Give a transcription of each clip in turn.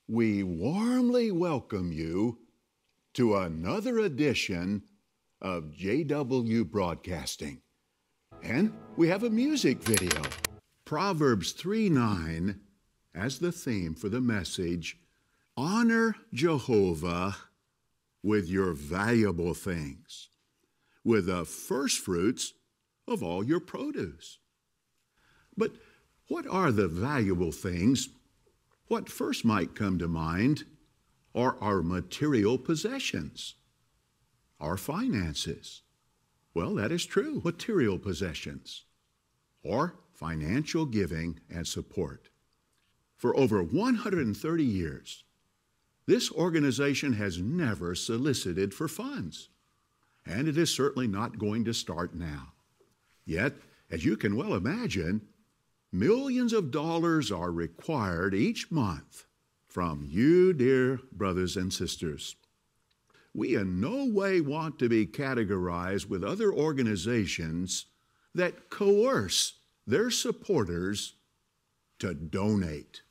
We warmly welcome you to another edition of JW Broadcasting. And we have a music video. Proverbs 3:9 as the theme for the message. Honor Jehovah with your valuable things, with the first fruits of all your produce. But what are the valuable things? What first might come to mind are our material possessions, our finances. Well, that is true, material possessions, or financial giving and support. For over 130 years, this organization has never solicited for funds, and it is certainly not going to start now. Yet, as you can well imagine, millions of dollars are required each month from you, dear brothers and sisters. We in no way want to be categorized with other organizations that coerce their supporters to donate.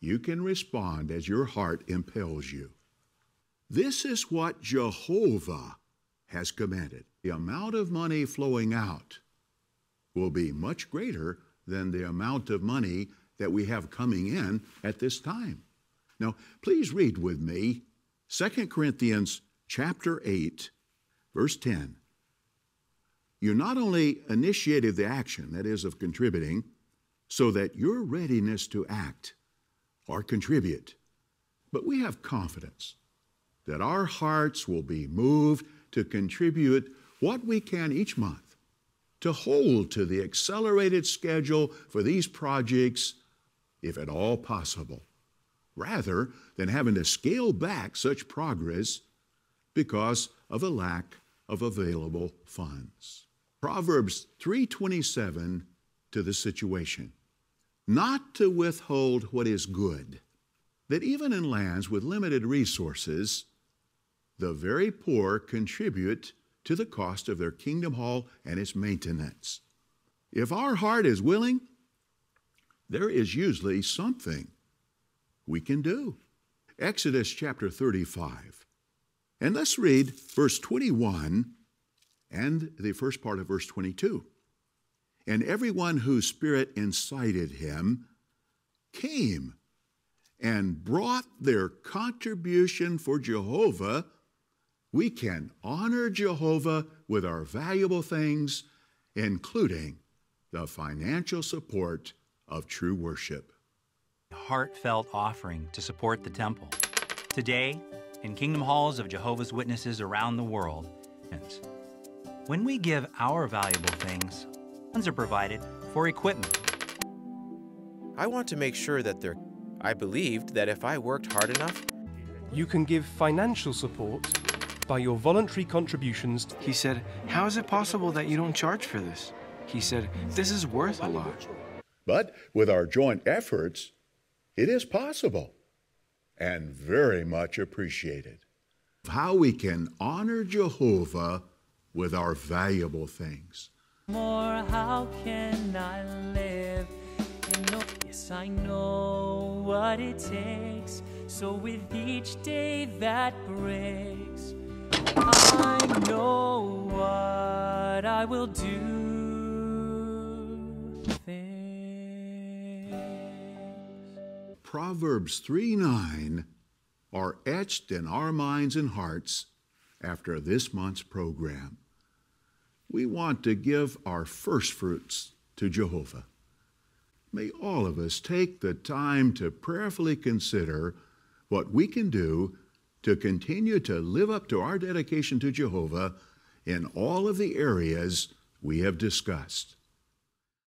You can respond as your heart impels you. This is what Jehovah has commanded. The amount of money flowing out will be much greater than the amount of money that we have coming in at this time. Now, please read with me 2 Corinthians chapter 8, verse 10. You not only initiated the action, that is, of contributing, so that your readiness to act or contribute, but we have confidence that our hearts will be moved to contribute what we can each month, to hold to the accelerated schedule for these projects, if at all possible, rather than having to scale back such progress because of a lack of available funds. Proverbs 3:27 to the situation. Not to withhold what is good, that even in lands with limited resources, the very poor contribute to the cost of their kingdom hall and its maintenance. If our heart is willing, there is usually something we can do. Exodus chapter 35. And let's read verse 21 and the first part of verse 22. And everyone whose spirit incited him came and brought their contribution for Jehovah. We can honor Jehovah with our valuable things, including the financial support of true worship. Heartfelt offering to support the temple. Today, in Kingdom Halls of Jehovah's Witnesses around the world, when we give our valuable things, funds are provided for equipment. I want to make sure that I believed that if I worked hard enough, you can give financial support by your voluntary contributions. He said, how is it possible that you don't charge for this? He said, this is worth a lot. But with our joint efforts, it is possible and very much appreciated. How we can honor Jehovah with our valuable things. More, how can I live? Yes, I know what it takes. So with each day that breaks, I know what I will do. Things. Proverbs 3:9 are etched in our minds and hearts after this month's program. We want to give our first fruits to Jehovah. May all of us take the time to prayerfully consider what we can do to continue to live up to our dedication to Jehovah in all of the areas we have discussed.